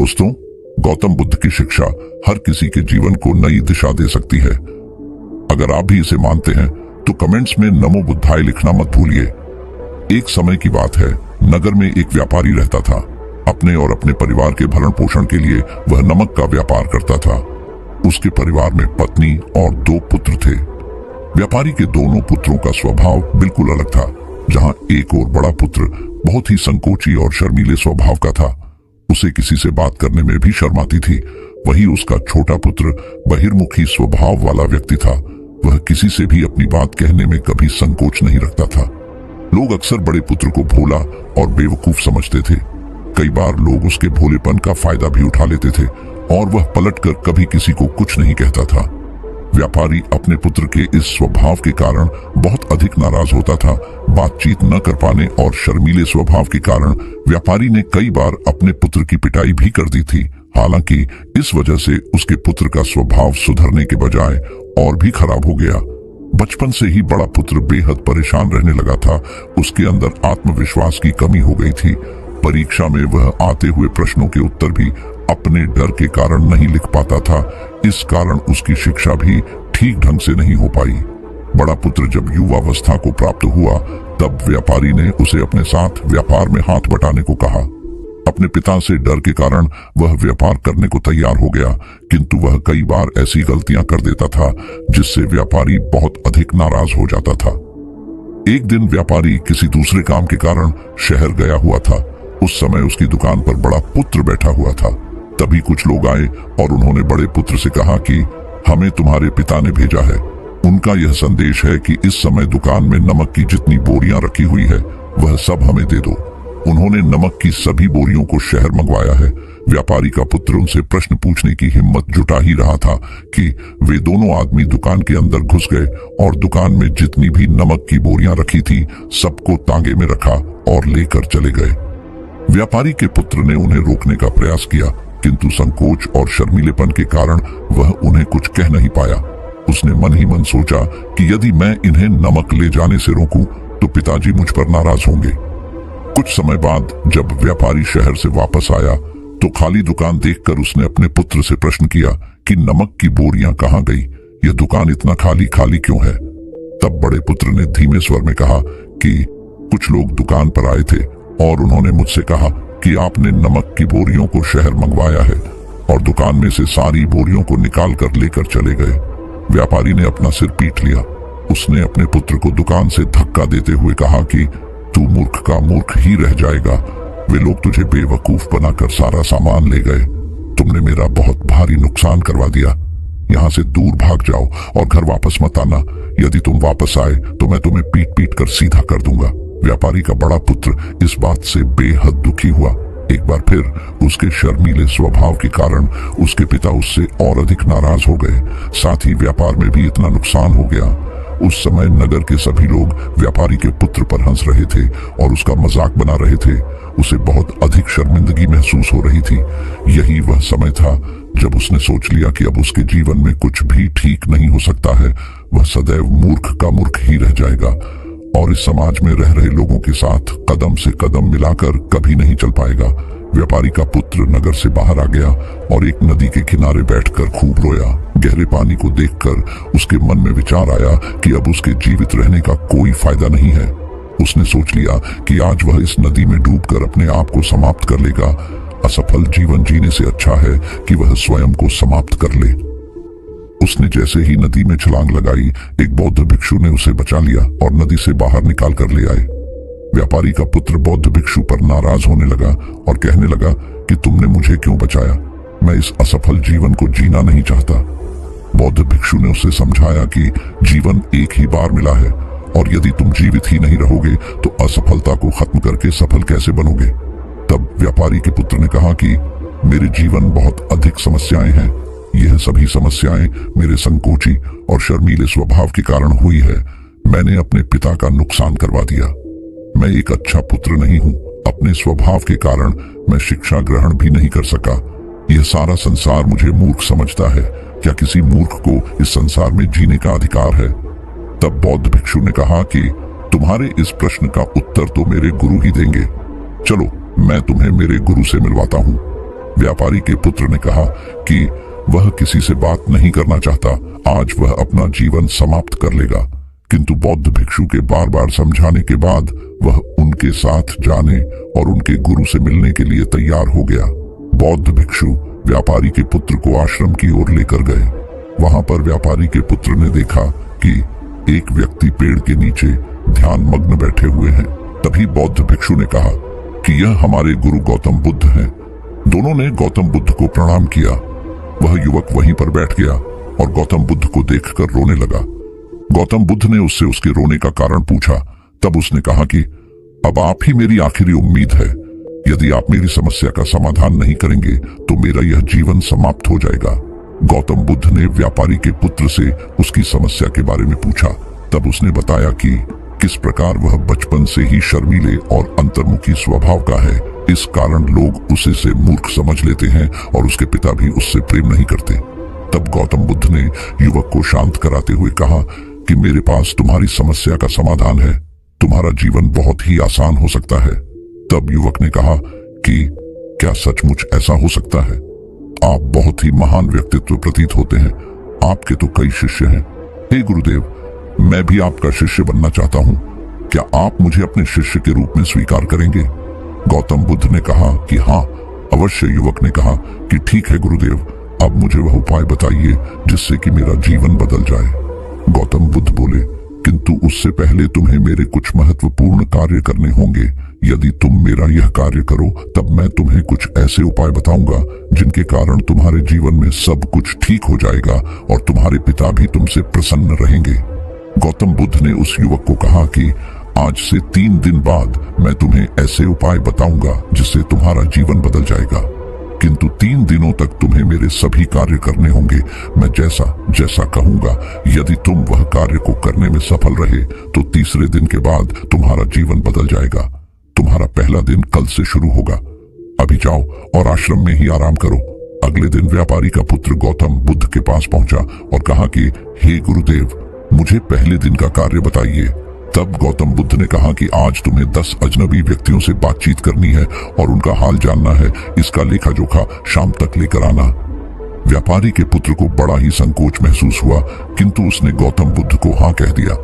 दोस्तों, गौतम बुद्ध की शिक्षा हर किसी के जीवन को नई दिशा दे सकती है। अगर आप भी इसे मानते हैं तो कमेंट्स में नमो बुद्धाय लिखना मत भूलिए। एक समय की बात है, नगर में एक व्यापारी रहता था। अपने और अपने परिवार के भरण पोषण के लिए वह नमक का व्यापार करता था। उसके परिवार में पत्नी और 2 पुत्र थे। व्यापारी के दोनों पुत्रों का स्वभाव बिल्कुल अलग था। जहां एक और बड़ा पुत्र बहुत ही संकोची और शर्मीले स्वभाव का था, उसे किसी से बात करने में भी शर्म आती थी। वहीं उसका छोटा पुत्र बहिर्मुखी स्वभाव वाला व्यक्ति था। वह किसी से भी अपनी बात कहने में कभी संकोच नहीं रखता था। लोग अक्सर बड़े पुत्र को भोला और बेवकूफ समझते थे। कई बार लोग उसके भोलेपन का फायदा भी उठा लेते थे और वह पलटकर कभी किसी को कुछ नहीं कहता था। व्यापारी अपने पुत्र के इस स्वभाव के कारण बहुत अधिक नाराज होता था। बातचीत न कर पाने और शर्मीले स्वभाव के कारण व्यापारी ने कई बार अपने पुत्र की पिटाई भी कर दी थी। हालांकि इस वजह से उसके पुत्र का स्वभाव सुधरने के बजाय और भी खराब हो गया। बचपन से ही बड़ा पुत्र बेहद परेशान रहने लगा था। उसके अंदर आत्मविश्वास की कमी हो गई थी। परीक्षा में वह आते हुए प्रश्नों के उत्तर भी अपने डर के कारण नहीं लिख पाता था। इस कारण उसकी शिक्षा भी ठीक ढंग से नहीं हो पाई। बड़ा पुत्र जब युवावस्था को प्राप्त हुआ, तब व्यापारी ने उसे अपने साथ व्यापार में हाथ बटाने को कहा। अपने पिता से डर के कारण वह व्यापार करने को तैयार हो गया, किंतु वह कई बार ऐसी गलतियां कर देता था जिससे व्यापारी बहुत अधिक नाराज हो जाता था। एक दिन व्यापारी किसी दूसरे काम के कारण शहर गया हुआ था। उस समय उसकी दुकान पर बड़ा पुत्र बैठा हुआ था। तभी कुछ लोग आए और उन्होंने बड़े पुत्र से कहा कि हमें तुम्हारे पिता ने भेजा है। उनका यह संदेश है कि इस समय दुकान में नमक की जितनी बोरियां रखी हुई है वह सब हमें दे दो। उन्होंने नमक की सभी बोरियों को शहर मंगवाया है। व्यापारी का पुत्र उनसे प्रश्न पूछने की हिम्मत जुटा ही रहा था कि वे दोनों आदमी दुकान के अंदर घुस गए और दुकान में जितनी भी नमक की बोरियां रखी थी सबको तांगे में रखा और लेकर चले गए। व्यापारी के पुत्र ने उन्हें रोकने का प्रयास किया, किंतु संकोच और शर्मीलेपन के कारण वह उन्हें कुछ कह नहीं पाया। उसने मन ही मन सोचा कि यदि मैं इन्हें नमक ले जाने से रोकूं तो पिताजी मुझ पर नाराज होंगे। कुछ समय बाद जब व्यापारी शहर से वापस आया तो खाली दुकान देखकर उसने अपने पुत्र से प्रश्न किया कि नमक की बोरियां कहां गई? यह दुकान इतना खाली खाली क्यों है? तब बड़े पुत्र ने धीमे स्वर में कहा कि कुछ लोग दुकान पर आए थे और उन्होंने मुझसे कहा कि आपने नमक की बोरियों को शहर मंगवाया है और दुकान में से सारी बोरियों को निकाल कर लेकर चले गए। व्यापारी ने अपना सिर पीट लिया। उसने अपने पुत्र को दुकान से धक्का देते हुए कहा कि तू मूर्ख का मूर्ख ही रह जाएगा। वे लोग तुझे बेवकूफ बनाकर सारा सामान ले गए। तुमने मेरा बहुत भारी नुकसान करवा दिया। यहाँ से दूर भाग जाओ और घर वापस मत आना। यदि तुम वापस आए तो मैं तुम्हें पीट पीट कर सीधा कर दूंगा। व्यापारी का बड़ा पुत्र इस बात से बेहद दुखी हुआ। एक बार फिर उसके शर्मीले स्वभाव के कारण उसके पिता उससे और अधिक नाराज हो गए। साथ ही व्यापार में भी इतना नुकसान हो गया। उस समय नगर के सभी लोग व्यापारी के पुत्र पर हंस रहे थे और उसका मजाक बना रहे थे। उसे बहुत अधिक शर्मिंदगी महसूस हो रही थी। यही वह समय था जब उसने सोच लिया कि अब उसके जीवन में कुछ भी ठीक नहीं हो सकता है। वह सदैव मूर्ख का मूर्ख ही रह जाएगा और इस समाज में रह रहे लोगों के साथ कदम से कदम मिलाकर कभी नहीं चल पाएगा। व्यापारी का पुत्र नगर से बाहर आ गया और एक नदी के किनारे बैठकर खूब रोया। गहरे पानी को देखकर उसके मन में विचार आया कि अब उसके जीवित रहने का कोई फायदा नहीं है। उसने सोच लिया कि आज वह इस नदी में डूबकर अपने आप को समाप्त कर लेगा। असफल जीवन जीने से अच्छा है कि वह स्वयं को समाप्त कर ले। उसने जैसे ही नदी में छलांग लगाई, एक बौद्ध भिक्षु ने उसे बचा लिया और नदी से बाहर निकाल कर ले आए। व्यापारी का पुत्र बौद्ध भिक्षु पर नाराज होने लगा और कहने लगा कि तुमने मुझे क्यों बचाया? मैं इस असफल जीवन को जीना नहीं चाहता। बौद्ध भिक्षु ने उसे समझाया कि जीवन एक ही बार मिला है और यदि तुम जीवित ही नहीं रहोगे तो असफलता को खत्म करके सफल कैसे बनोगे? तब व्यापारी के पुत्र ने कहा कि मेरे जीवन बहुत अधिक समस्याएं हैं। यह सभी समस्याएं मेरे संकोची और शर्मीले स्वभाव के कारण हुई है। मैंने अपने पिता का नुकसान करवा दिया। मैं एक अच्छा पुत्र नहीं हूँ। अपने स्वभाव के कारण मैं शिक्षा ग्रहण भी नहीं कर सका। यह सारा संसार मुझे मूर्ख समझता है। क्या किसी मूर्ख को इस संसार में जीने का अधिकार है? तब बौद्ध भिक्षु ने कहा कि तुम्हारे इस प्रश्न का उत्तर तो मेरे गुरु ही देंगे। चलो मैं तुम्हें मेरे गुरु से मिलवाता हूँ। व्यापारी के पुत्र ने कहा कि वह किसी से बात नहीं करना चाहता, आज वह अपना जीवन समाप्त कर लेगा। किंतु बौद्ध भिक्षु के बार बार समझाने के बाद वह उनके साथ जाने और उनके गुरु से मिलने के लिए तैयार हो गया। बौद्ध भिक्षु व्यापारी के पुत्र को आश्रम की ओर लेकर गए। वहां पर व्यापारी के पुत्र ने देखा कि एक व्यक्ति पेड़ के नीचे ध्यान मग्न बैठे हुए हैं। तभी बौद्ध भिक्षु ने कहा कि यह हमारे गुरु गौतम बुद्ध हैं। दोनों ने गौतम बुद्ध को प्रणाम किया। वह युवक वहीं पर बैठ गया और गौतम बुद्ध को देखकर रोने लगा। गौतम बुद्ध ने उससे उसके रोने का कारण पूछा। तब उसने कहा कि अब आप ही मेरी आखिरी उम्मीद है। यदि आप मेरी समस्या का समाधान नहीं करेंगे तो मेरा यह जीवन समाप्त हो जाएगा। गौतम बुद्ध ने व्यापारी के पुत्र से उसकी समस्या के बारे में पूछा। तब उसने बताया कि किस प्रकार वह बचपन से ही शर्मीले और अंतर्मुखी स्वभाव का है। इस कारण लोग उसे मूर्ख समझ लेते हैं और उसके पिता भी उससे प्रेम नहीं करते। तब गौतम बुद्ध ने युवक को शांत कराते हुए कहा कि मेरे पास तुम्हारी समस्या का समाधान है। तुम्हारा जीवन बहुत ही आसान हो सकता है। तब युवक ने कहा कि क्या सचमुच ऐसा हो सकता है? आप बहुत ही महान व्यक्तित्व प्रतीत होते हैं। आपके तो कई शिष्य हैं। हे गुरुदेव, मैं भी आपका शिष्य बनना चाहता हूँ। क्या आप मुझे अपने शिष्य के रूप में स्वीकार करेंगे? गौतम बुद्ध ने कहा कि हाँ अवश्य। युवक ने कहा कि ठीक है गुरुदेव, अब मुझे वह उपाय बताइए जिससे कि मेरा जीवन बदल जाए। गौतम बुद्ध बोले, किंतु उससे पहले तुम्हें मेरे कुछ महत्वपूर्ण कार्य करने होंगे। यदि तुम मेरा यह कार्य करो तब मैं तुम्हें कुछ ऐसे उपाय बताऊंगा जिनके कारण तुम्हारे जीवन में सब कुछ ठीक हो जाएगा और तुम्हारे पिता भी तुमसे प्रसन्न रहेंगे। गौतम बुद्ध ने उस युवक को कहा कि आज से 3 दिन बाद मैं तुम्हें ऐसे उपाय बताऊंगा जिससे तुम्हारा जीवन बदल जाएगा। किंतु 3 दिनों तक तुम्हें मेरे सभी कार्य करने होंगे। मैं जैसा जैसा कहूंगा, यदि तुम वह कार्य को करने में सफल रहे तो तीसरे दिन के बाद तुम्हारा जीवन बदल जाएगा। तुम्हारा पहला दिन कल से शुरू होगा। अभी जाओ और आश्रम में ही आराम करो। अगले दिन व्यापारी का पुत्र गौतम बुद्ध के पास पहुंचा और कहा कि हे गुरुदेव, मुझे पहले दिन का कार्य बताइए। तब गौतम बुद्ध ने कहा कि आज तुम्हें 10 अजनबी व्यक्तियों से बातचीत करनी है और उनका हाल जानना है। इसका लेखा जोखा शाम तक लेकर आना। व्यापारी के पुत्र को बड़ा ही संकोच महसूस हुआ, किंतु उसने गौतम बुद्ध को हाँ कह दिया।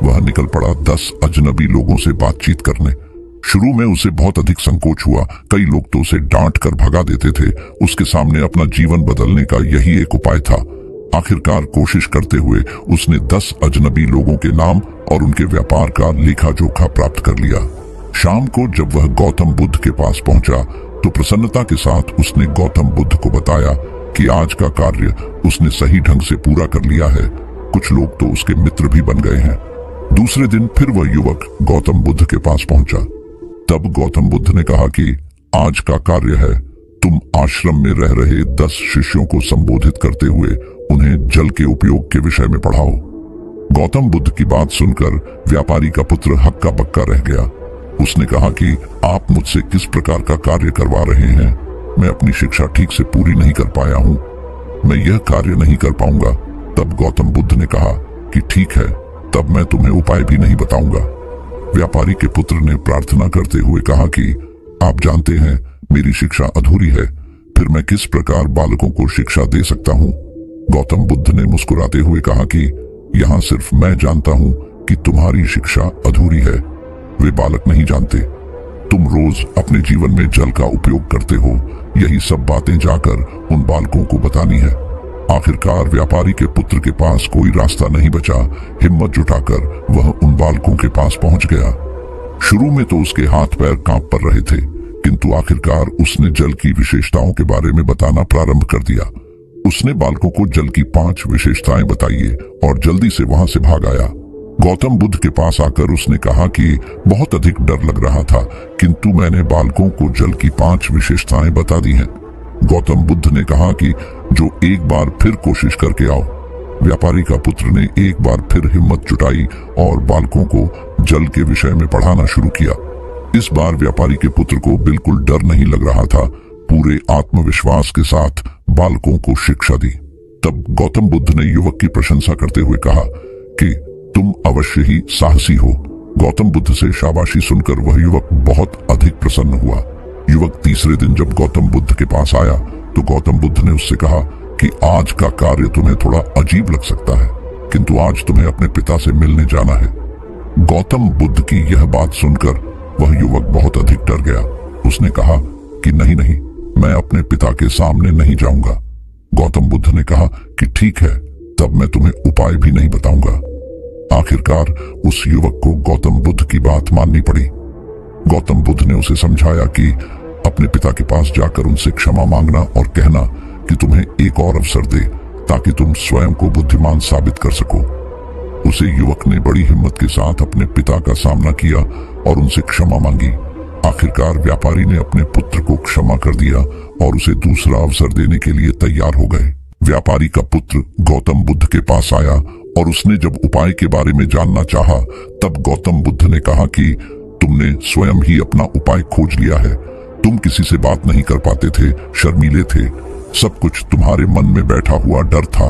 वह निकल पड़ा 10 अजनबी लोगों से बातचीत करने। शुरू में उसे बहुत अधिक संकोच हुआ। कई लोग तो उसे डांट कर भगा देते थे। उसके सामने अपना जीवन बदलने का यही एक उपाय था। आखिरकार कोशिश करते हुए उसने 10 अजनबी लोगों के नाम और उनके व्यापार का लेखा जोखा प्राप्त कर लिया। शाम को जब वह गौतम बुद्ध के पास पहुंचा तो प्रसन्नता के साथ उसने गौतम बुद्ध को बताया कि आज का कार्य उसने सही ढंग से पूरा कर लिया है। कुछ लोग तो उसके मित्र भी बन गए हैं। दूसरे दिन फिर वह युवक गौतम बुद्ध के पास पहुंचा। तब गौतम बुद्ध ने कहा कि आज का कार्य है, तुम आश्रम में रह रहे 10 शिष्यों को संबोधित करते हुए उन्हें जल के उपयोग के विषय में पढ़ाओ। गौतम बुद्ध की बात सुनकर व्यापारी का पुत्र हक्का बक्का रह गया। उसने कहा कि आप मुझसे किस प्रकार का कार्य करवा रहे हैं? मैं अपनी शिक्षा ठीक से पूरी नहीं कर पाया हूँ। मैं यह कार्य नहीं कर पाऊंगा। तब गौतम बुद्ध ने कहा कि ठीक है, तब मैं तुम्हें उपाय भी नहीं बताऊंगा। व्यापारी के पुत्र ने प्रार्थना करते हुए कहा कि आप जानते हैं मेरी शिक्षा अधूरी है, फिर मैं किस प्रकार बालकों को शिक्षा दे सकता हूँ? गौतम बुद्ध ने मुस्कुराते हुए कहा कि यहाँ सिर्फ मैं जानता हूँ कि तुम्हारी शिक्षा अधूरी है, वे बालक नहीं जानते। तुम रोज अपने जीवन में जल का उपयोग करते हो, यही सब बातें जाकर उन बालकों को बतानी है। आखिरकार व्यापारी के पुत्र के पास कोई रास्ता नहीं बचा। हिम्मत जुटाकर वह उन बालकों के पास पहुंच गया। शुरू में तो उसके हाथ पैर कांप पड़ रहे थे, किंतु आखिरकार उसने जल की विशेषताओं के बारे में बताना प्रारंभ कर दिया। उसने बालकों को जल की 5 विशेषताएं बताई और जल्दी से वहां से भाग आया। गौतम बुद्ध के पास आकर उसने कहा कि बहुत अधिक डर लग रहा था, किंतु मैंने बालकों को जल की 5 विशेषताएं बता दी हैं। गौतम बुद्ध ने कहा कि जो एक बार फिर कोशिश करके आओ। व्यापारी का पुत्र ने एक बार फिर हिम्मत जुटाई और बालकों को जल के विषय में पढ़ाना शुरू किया। इस बार व्यापारी के पुत्र को बिल्कुल डर नहीं लग रहा था। पूरे आत्मविश्वास के साथ बालकों को शिक्षा दी। तब गौतम बुद्ध ने युवक की प्रशंसा करते हुए कहा कि तुम अवश्य ही साहसी हो। गौतम बुद्ध से शाबाशी सुनकर वह युवक बहुत अधिक प्रसन्न हुआ। युवक तीसरे दिन जब गौतम बुद्ध के पास आया तो गौतम बुद्ध ने उससे कहा कि आज का कार्य तुम्हें थोड़ा अजीब लग सकता है, किंतु आज तुम्हें अपने पिता से मिलने जाना है। गौतम बुद्ध की यह बात सुनकर वह युवक बहुत अधिक डर गया। उसने कहा कि नहीं नहीं, मैं अपने पिता के सामने नहीं जाऊंगा। गौतम बुद्ध ने कहा कि ठीक है, तब मैं तुम्हें उपाय भी नहीं बताऊंगा। आखिरकार उस युवक को गौतम बुद्ध की बात माननी पड़ी। गौतम बुद्ध ने उसे समझाया कि अपने पिता के पास जाकर उनसे क्षमा मांगना और कहना कि तुम्हें एक और अवसर दे ताकि तुम स्वयं को बुद्धिमान साबित कर सको। उसे युवक ने बड़ी हिम्मत के साथ अपने पिता का सामना किया और उनसे क्षमा मांगी। आखिरकार व्यापारी ने अपने पुत्र को क्षमा कर दिया और उसे दूसरा अवसर देने के लिए तैयार हो गए। व्यापारी का पुत्र गौतम बुद्ध के पास आया और उसने जब उपाय के बारे में जानना चाहा तब गौतम बुद्ध ने कहा कि तुमने स्वयं ही अपना उपाय खोज लिया है। तुम किसी से बात नहीं कर पाते थे, शर्मीले थे, सब कुछ तुम्हारे मन में बैठा हुआ डर था।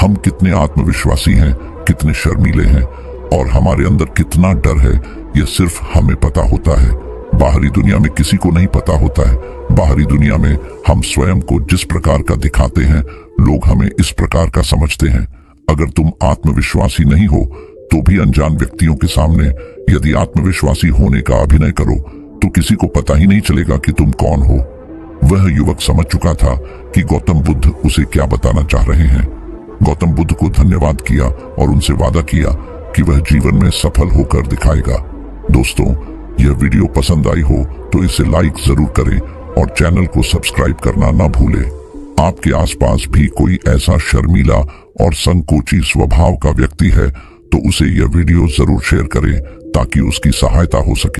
हम कितने आत्मविश्वासी हैं, कितने शर्मीले हैं और हमारे अंदर कितना डर है, यह सिर्फ हमें पता होता है। बाहरी दुनिया में किसी को नहीं पता होता है। बाहरी दुनिया में हम स्वयं को जिस प्रकार का दिखाते हैं, लोग हमें इस प्रकार का समझते हैं। अगर तुम आत्मविश्वासी नहीं हो तो भी अनजान व्यक्तियों के सामने यदि आत्मविश्वासी होने का अभिनय करो तो किसी को पता ही नहीं चलेगा कि तुम कौन हो। वह युवक समझ चुका था कि गौतम बुद्ध उसे क्या बताना चाह रहे हैं। गौतम बुद्ध को धन्यवाद किया और उनसे वादा किया कि वह जीवन में सफल होकर दिखाएगा। दोस्तों, यह वीडियो पसंद आई हो तो इसे लाइक जरूर करें और चैनल को सब्सक्राइब करना ना भूलें। आपके आसपास भी कोई ऐसा शर्मीला और संकोची स्वभाव का व्यक्ति है तो उसे यह वीडियो जरूर शेयर करें ताकि उसकी सहायता हो सके।